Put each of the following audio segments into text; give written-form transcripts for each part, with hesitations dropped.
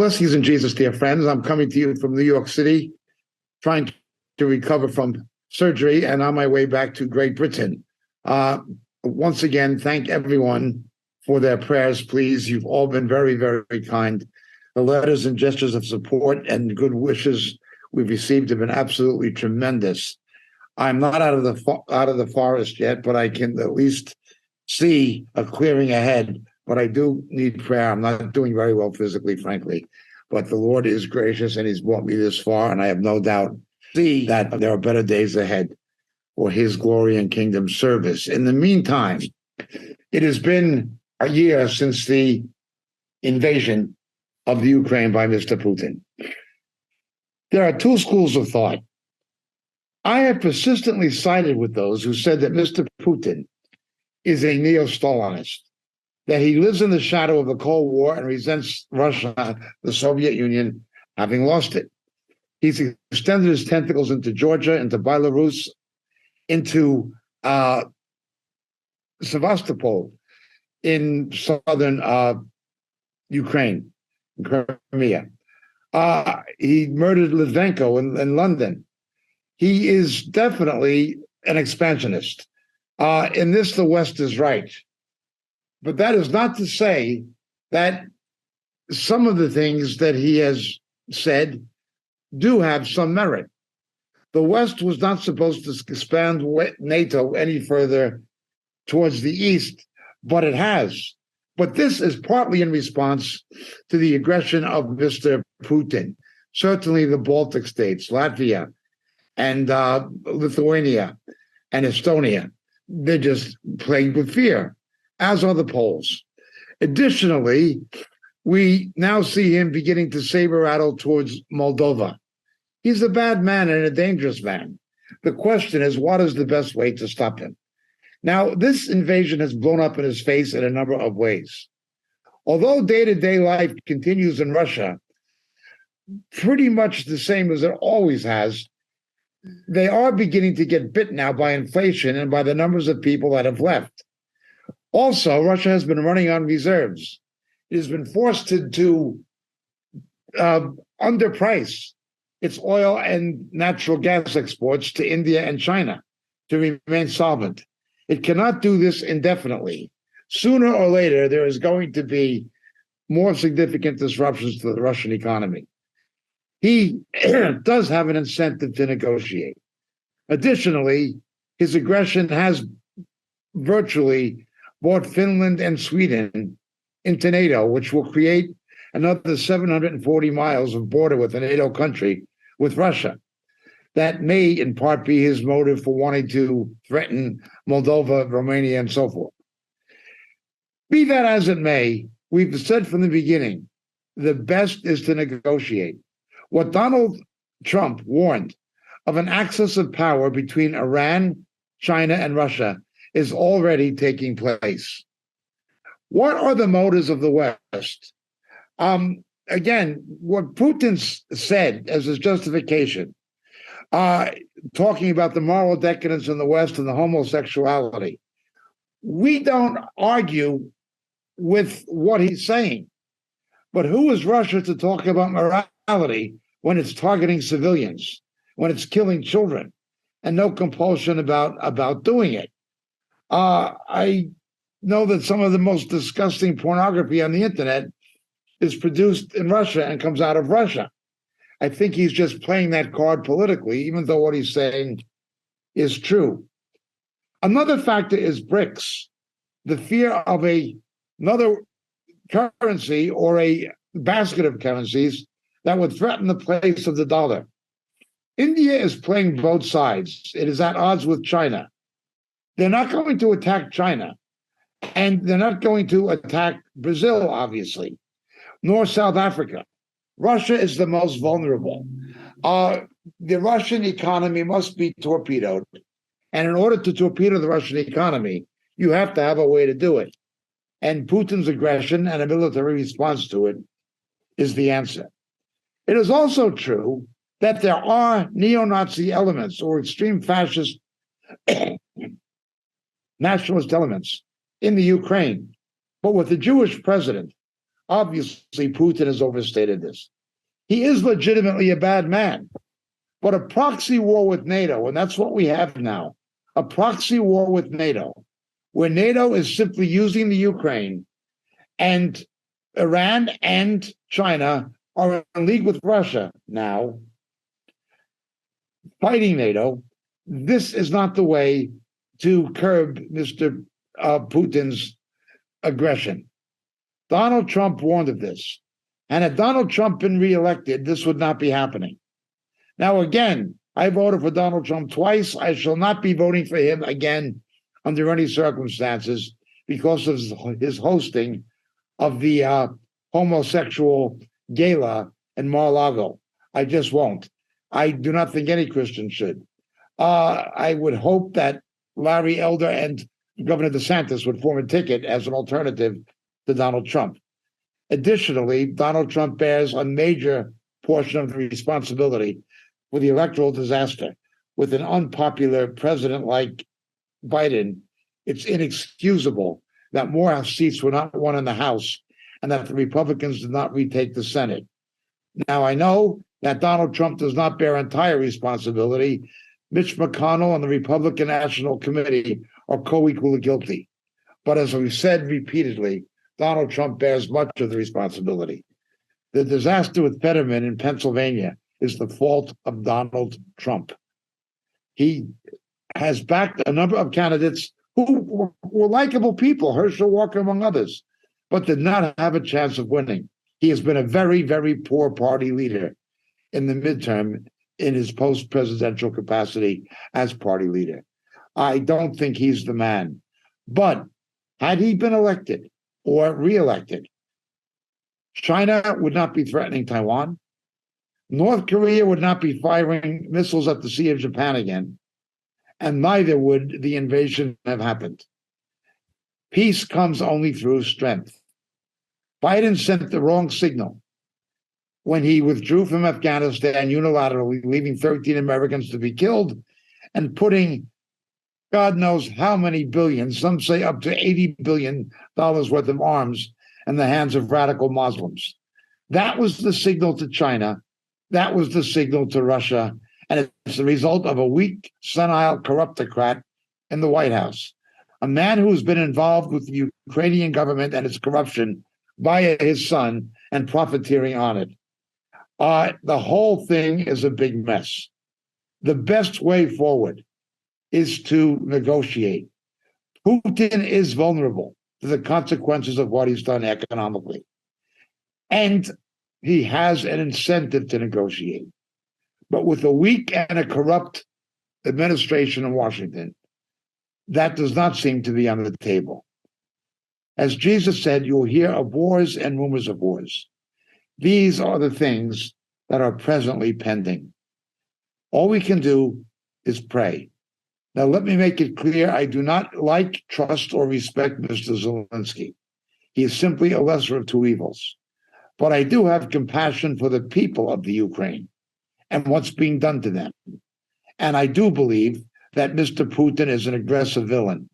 Blessings in Jesus, dear friends. I'm coming to you from New York City, trying to recover from surgery and on my way back to Great Britain. Once again, thank everyone for their prayers, please. You've all been very, very kind. The letters and gestures of support and good wishes we've received have been absolutely tremendous. I'm not out of the forest yet, but I can at least see a clearing ahead. But I do need prayer. I'm not doing very well physically, frankly. But the Lord is gracious, and He's brought me this far, and I have no doubt that there are better days ahead for His glory and kingdom service. In the meantime, it has been a year since the invasion of the Ukraine by Mr. Putin. There are two schools of thought. I have persistently sided with those who said that Mr. Putin is a neo-Stalinist, that he lives in the shadow of the Cold War and resents Russia, the Soviet Union, having lost it. He's extended his tentacles into Georgia, into Belarus, into Sevastopol in southern Ukraine, Crimea. He murdered Litvenko in London. He is definitely an expansionist. In this, the West is right. But that is not to say that some of the things that he has said do have some merit. The West was not supposed to expand NATO any further towards the East, but it has. But this is partly in response to the aggression of Mr. Putin. Certainly the Baltic states, Latvia, and Lithuania, and Estonia, they're just plagued with fear, as are the Poles. Additionally, we now see him beginning to saber-rattle towards Moldova. He's a bad man and a dangerous man. The question is, what is the best way to stop him? Now, this invasion has blown up in his face in a number of ways. Although day-to-day life continues in Russia pretty much the same as it always has, they are beginning to get bit now by inflation and by the numbers of people that have left. Also, Russia has been running on reserves. It has been forced to underprice its oil and natural gas exports to India and China to remain solvent. It cannot do this indefinitely. Sooner or later, there is going to be more significant disruptions to the Russian economy. He does have an incentive to negotiate. Additionally, his aggression has virtually brought Finland and Sweden into NATO, which will create another 740 miles of border with a NATO country with Russia. That may, in part, be his motive for wanting to threaten Moldova, Romania, and so forth. Be that as it may, we've said from the beginning, the best is to negotiate. What Donald Trump warned of an axis of power between Iran, China, and Russia is already taking place. What are the motives of the West? Again, what Putin said as his justification, talking about the moral decadence in the West and the homosexuality, we don't argue with what he's saying. But who is Russia to talk about morality when it's targeting civilians, when it's killing children, and no compulsion about doing it? I know that some of the most disgusting pornography on the internet is produced in Russia and comes out of Russia. I think he's just playing that card politically, even though what he's saying is true. Another factor is BRICS, the fear of another currency or a basket of currencies that would threaten the place of the dollar. India is playing both sides. It is at odds with China. They're not going to attack China, and they're not going to attack Brazil, obviously, nor South Africa. Russia is the most vulnerable. The Russian economy must be torpedoed. And in order to torpedo the Russian economy, you have to have a way to do it. And Putin's aggression and a military response to it is the answer. It is also true that there are neo-Nazi elements or extreme fascist nationalist elements in the Ukraine. But with the Jewish president Obviously, Putin has overstated this. He is legitimately a bad man, but a proxy war with NATO, and that's what we have now, a proxy war with NATO, where NATO is simply using the Ukraine, and Iran and China are in league with Russia now, fighting NATO. This is not the way to curb Mr. Putin's aggression. Donald Trump warned of this. And had Donald Trump been reelected, this would not be happening. Now, again, I voted for Donald Trump twice. I shall not be voting for him again under any circumstances because of his hosting of the homosexual gala in Mar-a-Lago. I just won't. I do not think any Christian should. I would hope that Larry Elder and Governor DeSantis would form a ticket as an alternative to Donald Trump. Additionally, Donald Trump bears a major portion of the responsibility for the electoral disaster. With an unpopular president like Biden, it's inexcusable that more seats were not won in the House and that the Republicans did not retake the Senate. Now, I know that Donald Trump does not bear entire responsibility. Mitch McConnell and the Republican National Committee are co-equally guilty. But as we've said repeatedly, Donald Trump bears much of the responsibility. The disaster with Fetterman in Pennsylvania is the fault of Donald Trump. He has backed a number of candidates who were likable people, Herschel Walker among others, but did not have a chance of winning. He has been a very, very poor party leader in the midterm in his post-presidential capacity as party leader. I don't think he's the man. But had he been elected or reelected, China would not be threatening Taiwan. North Korea would not be firing missiles at the Sea of Japan again, and neither would the invasion have happened. Peace comes only through strength. Biden sent the wrong signal when he withdrew from Afghanistan unilaterally, leaving 13 Americans to be killed and putting God knows how many billions, some say up to $80 billion worth of arms in the hands of radical Muslims. That was the signal to China. That was the signal to Russia. And it's the result of a weak, senile corruptocrat in the White House, a man who has been involved with the Ukrainian government and its corruption via his son and profiteering on it. The whole thing is a big mess. The best way forward is to negotiate. Putin is vulnerable to the consequences of what he's done economically. And he has an incentive to negotiate. But with a weak and a corrupt administration in Washington, that does not seem to be on the table. As Jesus said, you'll hear of wars and rumors of wars. These are the things that are presently pending. All we can do is pray. Now, let me make it clear, I do not like, trust, or respect Mr. Zelensky. He is simply a lesser of two evils. But I do have compassion for the people of the Ukraine and what's being done to them. And I do believe that Mr. Putin is an aggressive villain.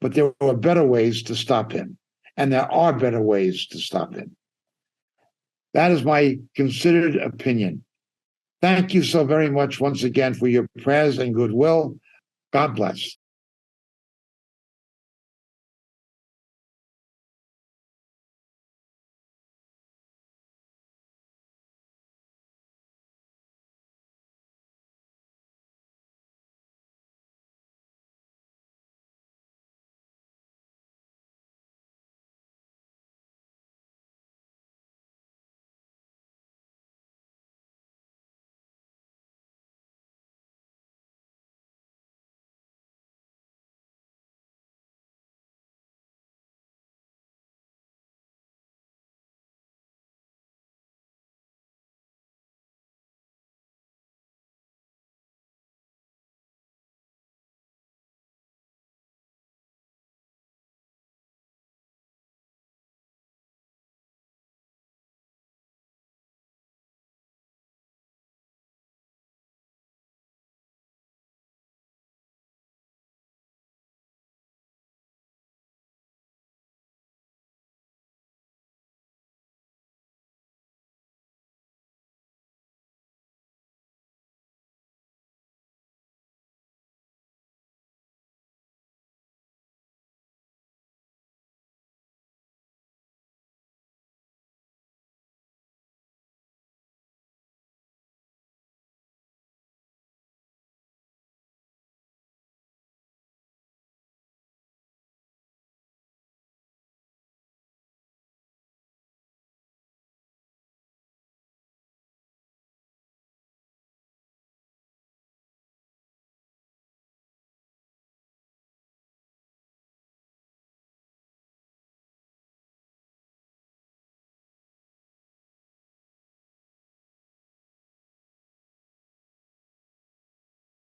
But there are better ways to stop him. And there are better ways to stop him. That is my considered opinion. Thank you so very much once again for your prayers and goodwill. God bless.